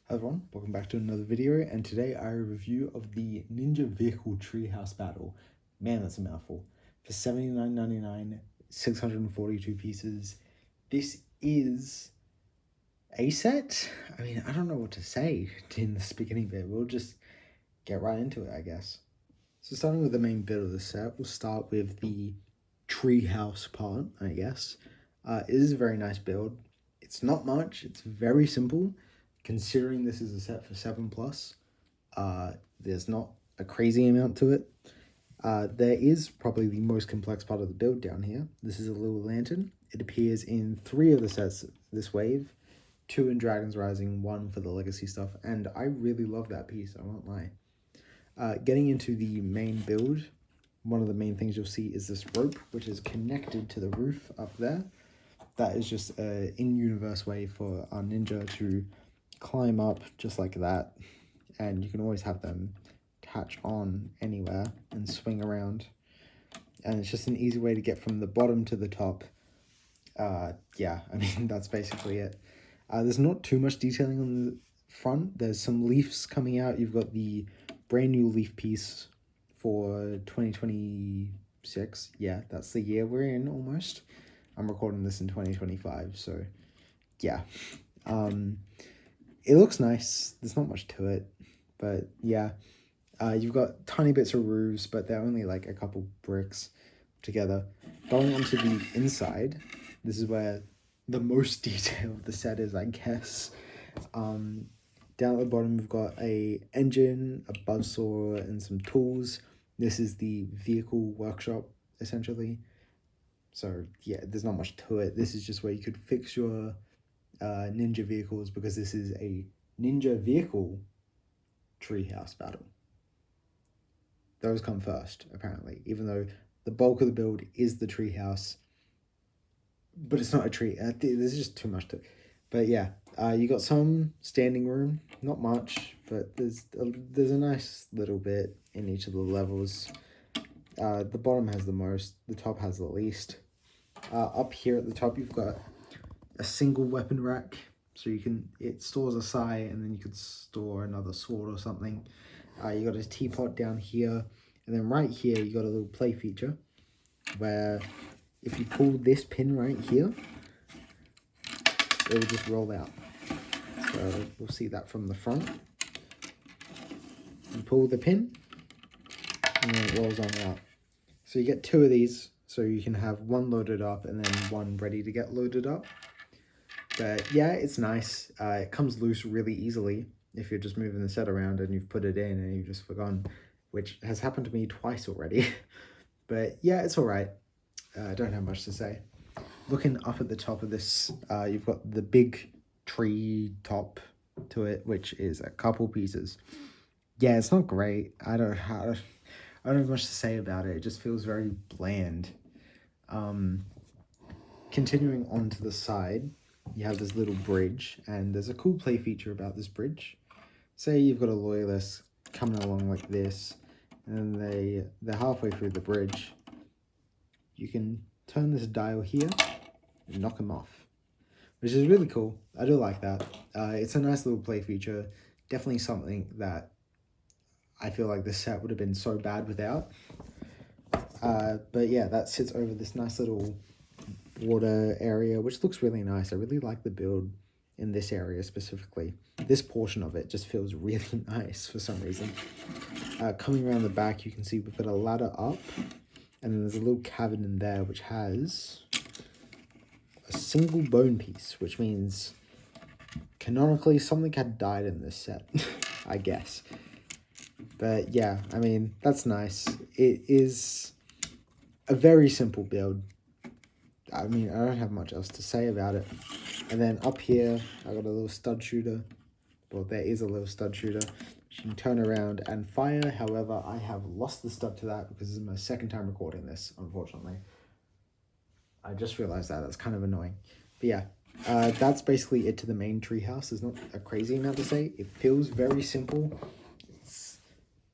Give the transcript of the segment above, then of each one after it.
Hi everyone, welcome back to another video, and today I review of the Ninja Vehicle Treehouse Battle. Man, that's a mouthful. For $79.99, 642 pieces. This is a set? I mean, I don't know what to say in this beginning bit. We'll just get right into it, I guess. So starting with the main bit of the set, we'll start with the treehouse part, I guess. It is a very nice build. It's not much, it's very simple. Considering this is a set for 7+, there's not a crazy amount to it. There is probably the most complex part of the build down here. This is a little lantern. It appears in 3 of the sets this wave, 2 in Dragon's Rising, 1 for the legacy stuff, and I really love that piece, I won't lie. Getting into the main build, one of the main things you'll see is this rope, which is connected to the roof up there. That is just an in-universe way for our ninja to climb up just like that, and you can always have them catch on anywhere and swing around, and it's just an easy way to get from the bottom to the top. Yeah, I mean, that's basically it. There's not too much detailing on the front. There's some leaves coming out. You've got the brand new leaf piece for 2026. Yeah, that's the year we're in almost. I'm recording this in 2025, so yeah. It looks nice. There's not much to it, but yeah. You've got tiny bits of roofs, but they're only like a couple bricks together. Going onto the inside, this is where the most detail of the set is, I guess. Down at the bottom, we've got a engine, a buzzsaw, and some tools. This is the vehicle workshop, essentially. So yeah, there's not much to it. This is just where you could fix your ninja vehicles, because this is a ninja vehicle treehouse battle. Those come first, apparently, even though the bulk of the build is the treehouse, but it's not a tree. There's just too much to it. But yeah, you got some standing room, not much, but there's a nice little bit in each of the levels. The bottom has the most, the top has the least. Up here at the top, you've got a single weapon rack, so it stores a sai, and then you could store another sword or something. You got a teapot down here, and then right here you got a little play feature where if you pull this pin right here, it will just roll out. So we'll see that from the front. You pull the pin, and then it rolls on out. So you get 2 of these, so you can have one loaded up and then one ready to get loaded up. But yeah, it's nice. It comes loose really easily if you're just moving the set around and you've put it in and you've just forgotten, which has happened to me twice already. But yeah, it's all right. I don't have much to say. Looking up at the top of this, you've got the big tree top to it, which is a couple pieces. Yeah, it's not great. I don't have much to say about it. It just feels very bland. Continuing on to the side, you have this little bridge, and there's a cool play feature about this bridge. Say you've got a Loyalist coming along like this, and they're halfway through the bridge. You can turn this dial here and knock them off, which is really cool. I do like that. It's a nice little play feature. Definitely something that I feel like this set would have been so bad without. But yeah, that sits over this nice little water area, which looks really nice. I really like the build in this area specifically. This portion of it just feels really nice for some reason. Coming around the back, you can see we've got a ladder up, and then there's a little cabin in there which has a single bone piece, which means canonically something had died in this set, I guess. But yeah, I mean, that's nice. It is a very simple build. I mean, I don't have much else to say about it. And then up here, I got a little stud shooter. Well, there is a little stud shooter. You can turn around and fire. However, I have lost the stud to that because this is my second time recording this, unfortunately. I just realized that. That's kind of annoying. But yeah, that's basically it to the main treehouse. There's not a crazy amount to say. It feels very simple.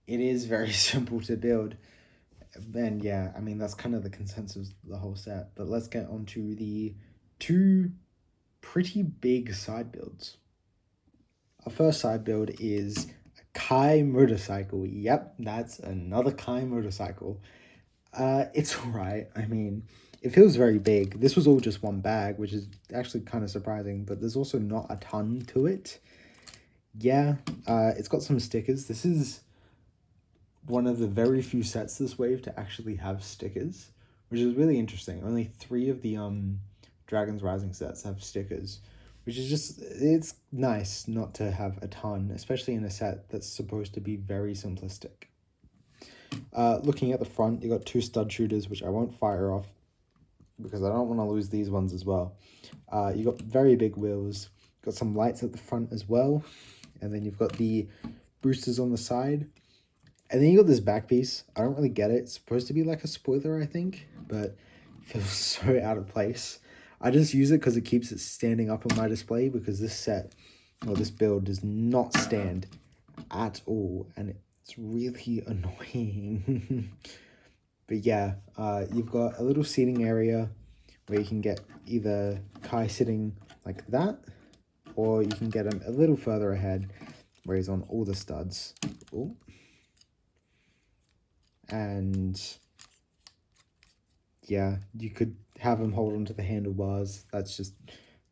It is very simple to build. And yeah, I mean, that's kind of the consensus of the whole set. But let's get on to the 2 pretty big side builds. Our first side build is a Kai motorcycle. Yep, that's another Kai motorcycle. It's alright. I mean, it feels very big. This was all just one bag, which is actually kind of surprising, but there's also not a ton to it. Yeah, it's got some stickers. This is one of the very few sets this wave to actually have stickers, which is really interesting. Only 3 of the Dragon's Rising sets have stickers, which is just, it's nice not to have a ton, especially in a set that's supposed to be very simplistic. Looking at the front, you got 2 stud shooters, which I won't fire off because I don't want to lose these ones as well. You got very big wheels, got some lights at the front as well, and then you've got the boosters on the side. And then you got this back piece. I don't really get it. It's supposed to be like a spoiler, I think, but it feels so out of place. I just use it because it keeps it standing up on my display, because this set, or this build, does not stand at all, and it's really annoying. But yeah, you've got a little seating area where you can get either Kai sitting like that, or you can get him a little further ahead where he's on all the studs. Ooh. And yeah, you could have him hold onto the handlebars. That's just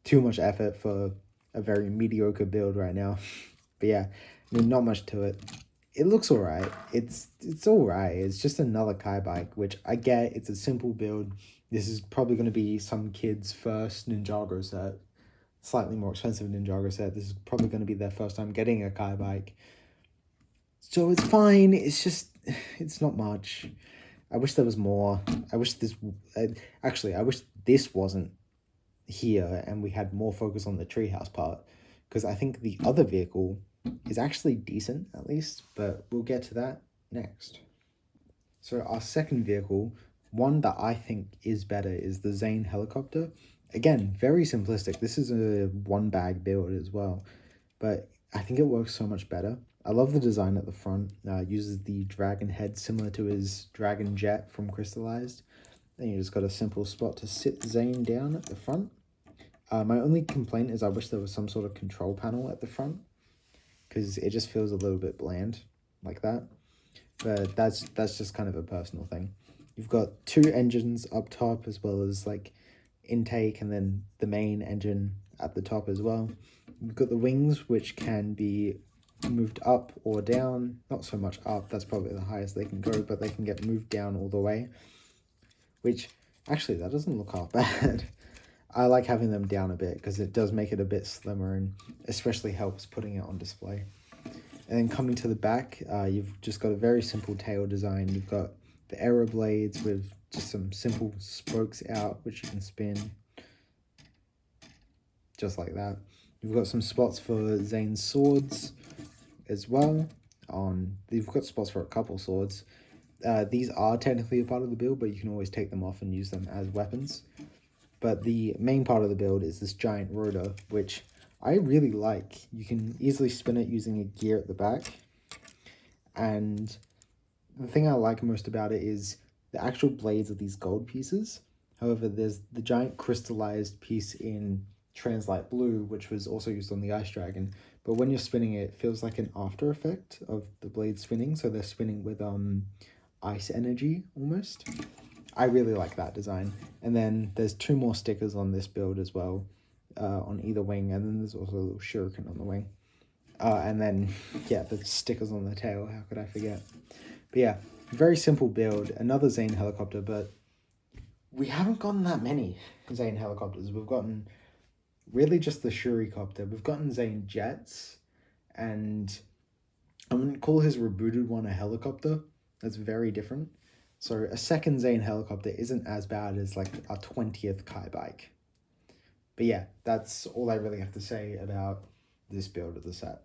too much effort for a very mediocre build right now. But yeah, I mean, not much to it. It looks alright. It's alright. It's just another Kai bike, which I get. It's a simple build. This is probably going to be some kid's first Ninjago set. Slightly more expensive Ninjago set. This is probably going to be their first time getting a Kai bike. So it's fine. It's just, it's not much. I wish there was more. I wish this, actually, I wish this wasn't here and we had more focus on the treehouse part, because I think the other vehicle is actually decent, at least, but we'll get to that next. So our second vehicle, one that I think is better, is the Zane helicopter. Again, very simplistic. This is a one bag build as well, but I think it works so much better. I love the design at the front. Uses the dragon head similar to his dragon jet from Crystallized. Then you just got a simple spot to sit Zane down at the front. My only complaint is I wish there was some sort of control panel at the front, because it just feels a little bit bland like that. But that's just kind of a personal thing. You've got 2 engines up top, as well as like intake, and then the main engine at the top as well. You've got the wings, which can be moved up or down. Not so much up, that's probably the highest they can go, but they can get moved down all the way, which actually that doesn't look half bad. I like having them down a bit because it does make it a bit slimmer, and especially helps putting it on display. And then coming to the back, you've just got a very simple tail design. You've got the arrow blades with just some simple spokes out, which you can spin just like that. You've got some spots for Zane's swords as well. You've got spots for a couple swords. These are technically a part of the build, but you can always take them off and use them as weapons. But the main part of the build is this giant rotor, which I really like. You can easily spin it using a gear at the back. And the thing I like most about it is the actual blades of these gold pieces. However, there's the giant crystallized piece in Translight Blue, which was also used on the Ice Dragon. But when you're spinning it, it feels like an after effect of the blade spinning. So they're spinning with ice energy almost. I really like that design. And then there's 2 more stickers on this build as well, on either wing. And then there's also a little shuriken on the wing. And then, yeah, the stickers on the tail. How could I forget? But yeah, very simple build. Another Zane helicopter, but we haven't gotten that many Zane helicopters. We've gotten really just the Shuricopter. We've gotten Zane jets, and I wouldn't call his rebooted one a helicopter. That's very different. So a second Zane helicopter isn't as bad as like our 20th Kai bike. But yeah, that's all I really have to say about this build of the set.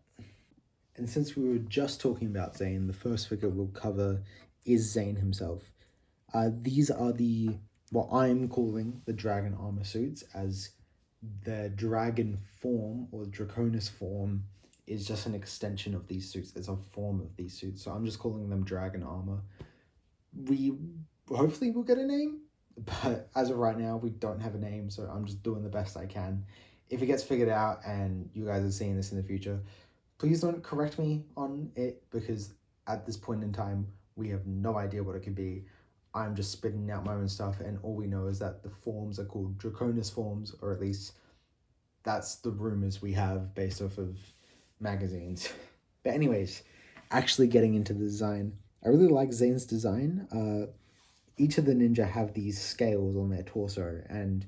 And since we were just talking about Zane, the first figure we'll cover is Zane himself. These are what I'm calling the dragon armor suits, as the dragon form or Draconis form is just an extension of these suits. It's a form of these suits. So I'm just calling them dragon armor. We hopefully will get a name, but as of right now, we don't have a name, so I'm just doing the best I can. If it gets figured out and you guys are seeing this in the future, Please don't correct me on it, because at this point in time, we have no idea what it could be. I'm just spitting out my own stuff, and all we know is that the forms are called Draconis forms, or at least that's the rumors we have based off of magazines. But anyways, actually getting into the design, I really like Zane's design. Each of the ninja have these scales on their torso, and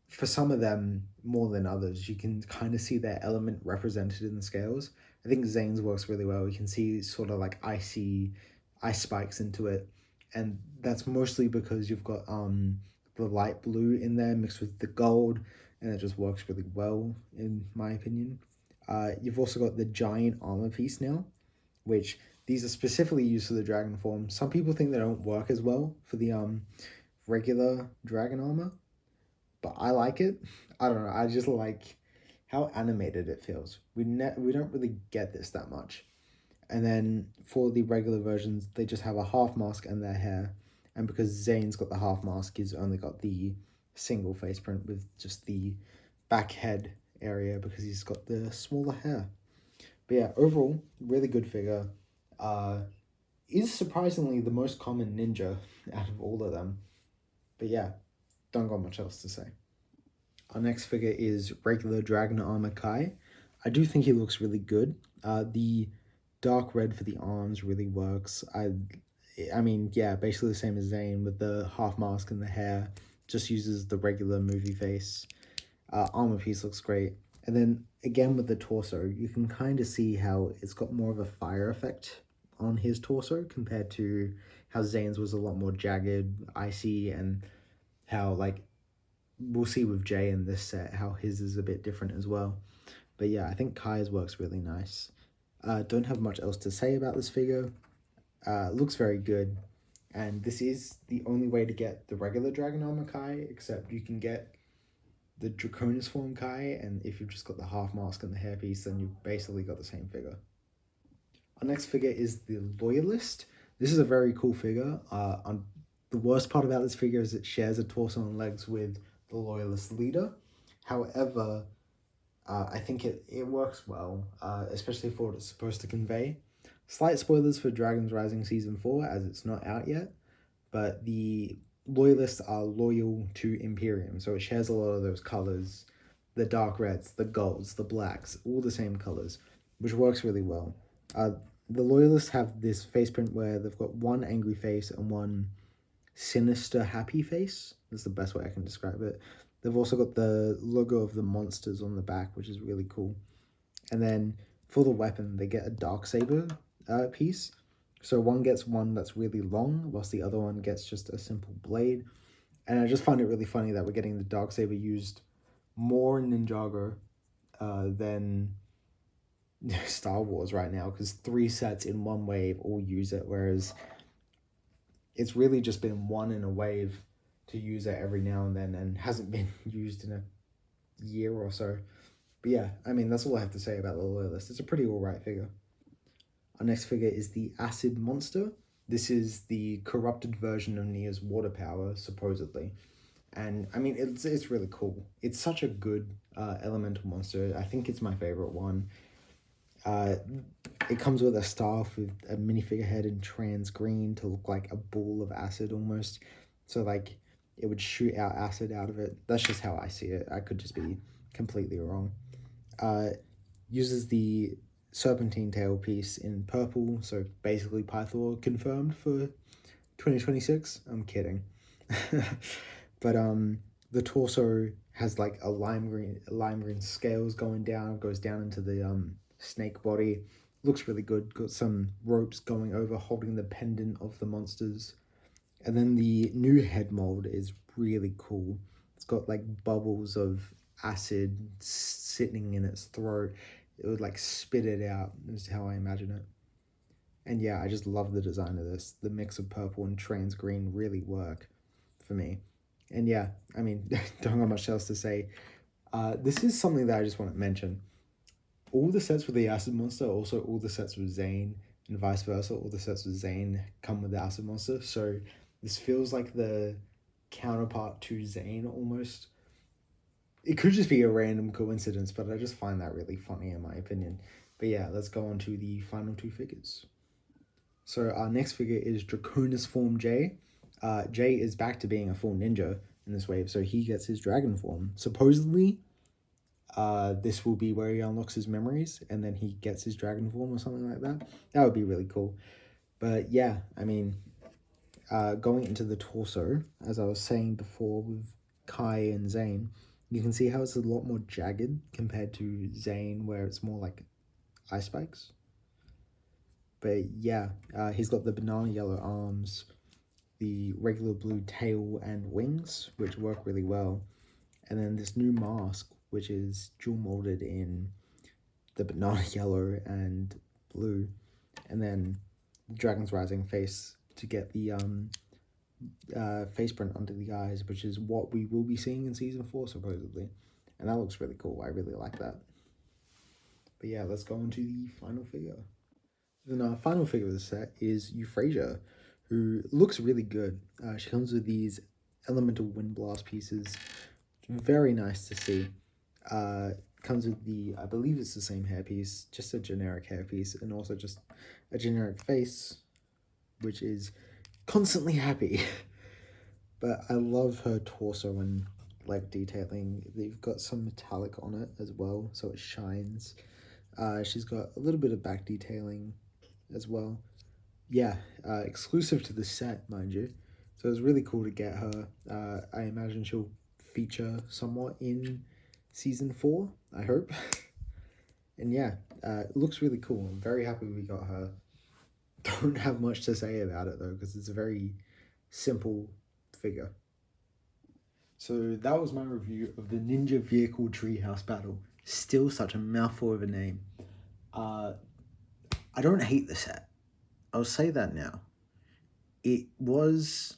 for some of them more than others, you can kind of see their element represented in the scales. I think Zane's works really well. You can see sort of like ice spikes into it, and that's mostly because you've got the light blue in there mixed with the gold, and it just works really well in my opinion. You've also got the giant armor piece now, which these are specifically used for the dragon form. Some people think they don't work as well for the regular dragon armor, but I like it. I don't know. I just like how animated it feels. We don't really get this that much. And then for the regular versions, they just have a half mask and their hair. And because Zane's got the half mask, he's only got the single face print with just the back head area because he's got the smaller hair. But yeah, overall, really good figure. Is surprisingly the most common ninja out of all of them. But yeah, don't got much else to say. Our next figure is regular Dragon Armor Kai. I do think he looks really good. The dark red for the arms really works. I mean, yeah, basically the same as Zane with the half mask and the hair. Just uses the regular movie face. Armor piece looks great. And then again with the torso, you can kind of see how it's got more of a fire effect on his torso compared to how Zane's was a lot more jagged, icy, and how like we'll see with Jay in this set how his is a bit different as well. But yeah, I think Kai's works really nice. Don't have much else to say about this figure. Looks very good. And this is the only way to get the regular Dragon Armor Kai, except you can get the Draconis form Kai, and if you've just got the half mask and the hairpiece, then you've basically got the same figure. Our next figure is the Loyalist. This is a very cool figure. The worst part about this figure is it shares a torso and legs with the Loyalist leader. However, I think it works well, especially for what it's supposed to convey. Slight spoilers for Dragons Rising Season 4, as it's not out yet, but the Loyalists are loyal to Imperium, so it shares a lot of those colors, the dark reds, the golds, the blacks, all the same colors, which works really well. The Loyalists have this face print where they've got one angry face and one sinister happy face. That's the best way I can describe it. They've also got the logo of the monsters on the back, which is really cool. And then for the weapon, they get a Darksaber piece. So one gets one that's really long, whilst the other one gets just a simple blade. And I just find it really funny that we're getting the Darksaber used more in Ninjago than Star Wars right now, because 3 sets in one wave all use it, whereas it's really just been one in a wave to use it every now and then, and hasn't been used in a year or so. But yeah, I mean, that's all I have to say about the Loyalist. It's a pretty alright figure. Our next figure is the Acid Monster. This is the corrupted version of Nia's water power, supposedly. And I mean, it's really cool. It's such a good elemental monster. I think it's my favorite one. It comes with a staff with a minifigure head in trans green to look like a ball of acid almost. So like it would shoot out acid out of it. That's just how I see it. I could just be completely wrong. Uses the serpentine tail piece in purple, so basically Pythor confirmed for 2026. I'm kidding. But the torso has like a lime green scales going down, goes down into the snake body. Looks really good. Got some ropes going over holding the pendant of the monsters. And then the new head mold is really cool. It's got like bubbles of acid sitting in its throat. It would like spit it out, is how I imagine it. And yeah, I just love the design of this. The mix of purple and trans green really work for me. And yeah, I mean, don't have much else to say. This is something that I just want to mention. All the sets with the Acid Monster, also all the sets with Zane, and vice versa, all the sets with Zane come with the Acid Monster. So this feels like the counterpart to Zane almost. It could just be a random coincidence, but I just find that really funny in my opinion. But yeah, let's go on to the final two figures. So our next figure is Draconis form Jay. Jay is back to being a full ninja in this wave, so he gets his dragon form. Supposedly, this will be where he unlocks his memories and then he gets his dragon form or something like that. That would be really cool. But yeah, I mean, going into the torso, as I was saying before with Kai and Zane, you can see how it's a lot more jagged compared to Zane, where it's more like eye spikes. But yeah, he's got the banana yellow arms, the regular blue tail and wings, which work really well. And then this new mask, which is jewel molded in the banana yellow and blue. And then the Dragon's Rising face to get the face print under the eyes, which is what we will be seeing in Season 4, supposedly. And that looks really cool. I really like that. But yeah, let's go on to the final figure. Then our final figure of the set is Euphrasia, who looks really good. She comes with these elemental wind blast pieces. Very nice to see. Comes with the, I believe it's the same hairpiece, just a generic hairpiece, and also just a generic face, which is constantly happy. But I love her torso and like detailing. They've got some metallic on it as well, so it shines. She's got a little bit of back detailing as well. Yeah, exclusive to the set, mind you. So it's really cool to get her. I imagine she'll feature somewhat in Season 4, I hope. And yeah, it looks really cool. I'm very happy we got her. Don't have much to say about it though, because it's a very simple figure. So that was my review of the Ninja Vehicle Treehouse battle. Still such a mouthful of a name. I don't hate the set. I'll say that now. It was,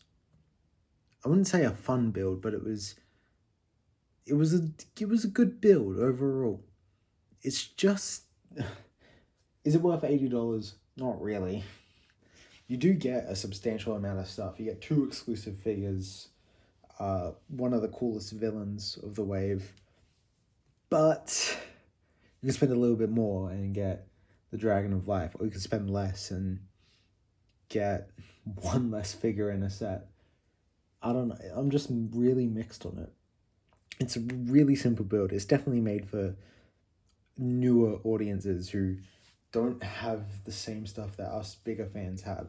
I wouldn't say a fun build, but it was a good build overall. It's just, is it worth $80? Not really. You do get a substantial amount of stuff. You get 2 exclusive figures, one of the coolest villains of the wave, but you can spend a little bit more and get the Dragon of Life, or you can spend less and get 1 less figure in a set. I don't know. I'm just really mixed on it. It's a really simple build. It's definitely made for newer audiences who don't have the same stuff that us bigger fans have.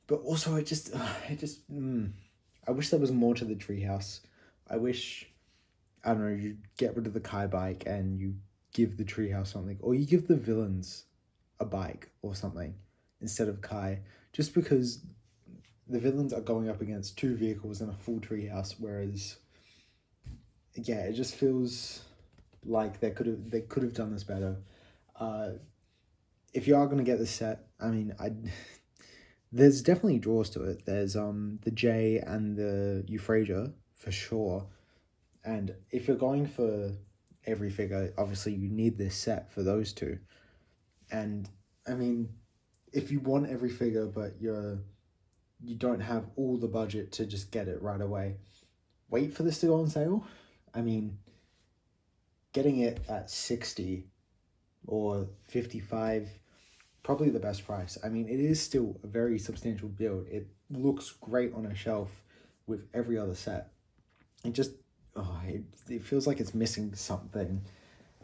But also, I wish there was more to the Treehouse. I wish, I don't know, you get rid of the Kai bike and you give the Treehouse something, or you give the villains a bike or something instead of Kai, just because the villains are going up against 2 vehicles and a full Treehouse, whereas, yeah, it just feels like they could have done this better. If you are gonna get this set, I mean, there's definitely draws to it. There's the J and the Euphrasia for sure, and if you're going for every figure, obviously you need this set for those 2. And I mean, if you want every figure but you don't have all the budget to just get it right away, wait for this to go on sale. I mean, getting it at 60 or 55, probably the best price. I mean, it is still a very substantial build. It looks great on a shelf with every other set. It just, it feels like it's missing something,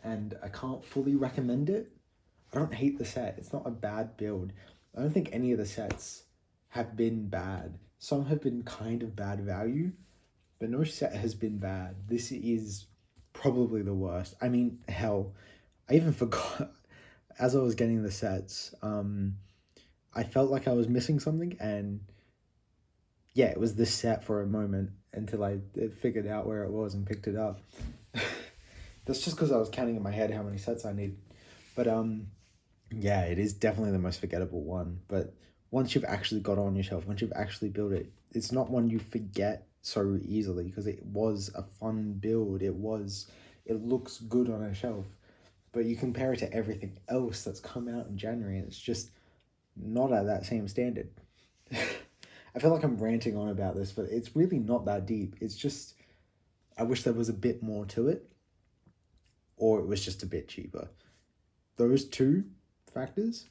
and I can't fully recommend it. I don't hate the set. It's not a bad build. I don't think any of the sets have been bad. Some have been kind of bad value, but no set has been bad. This is probably the worst. I mean, hell, I even forgot, as I was getting the sets, I felt like I was missing something, and yeah, it was this set for a moment until I figured out where it was and picked it up. That's just because I was counting in my head how many sets I need. But yeah, it is definitely the most forgettable one. But once you've actually got it on your shelf, once you've actually built it, it's not one you forget so easily, because it was a fun build. It looks good on a shelf. But you compare it to everything else that's come out in January, and it's just not at that same standard. I feel like I'm ranting on about this, but it's really not that deep. It's just, I wish there was a bit more to it, or it was just a bit cheaper. those two factors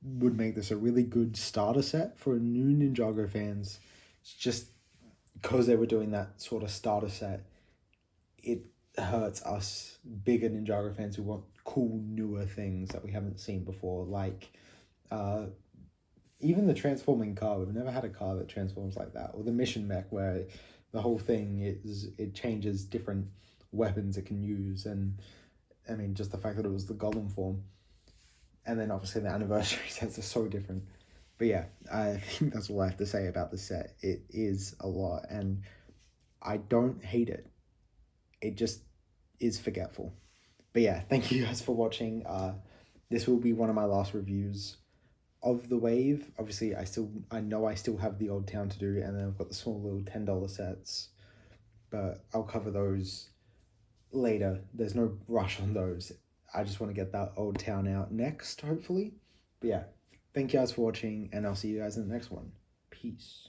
would make this a really good starter set for new Ninjago fans. It's just because they were doing that sort of starter set, it hurts us bigger Ninjago fans who want cool newer things that we haven't seen before, like even the transforming car. We've never had a car that transforms like that, or the mission mech where the whole thing is, it changes different weapons it can use, and I mean just the fact that it was the golem form, and then obviously the anniversary sets are so different. But yeah, I think that's all I have to say about the set. It is a lot, and I don't hate it. It just is forgetful. But yeah, thank you guys for watching. This will be one of my last reviews of the wave. Obviously, I know I still have the Old Town to do, and then I've got the small little $10 sets, but I'll cover those later. There's no rush on those. I just want to get that Old Town out next, hopefully. But yeah, thank you guys for watching, and I'll see you guys in the next one. Peace.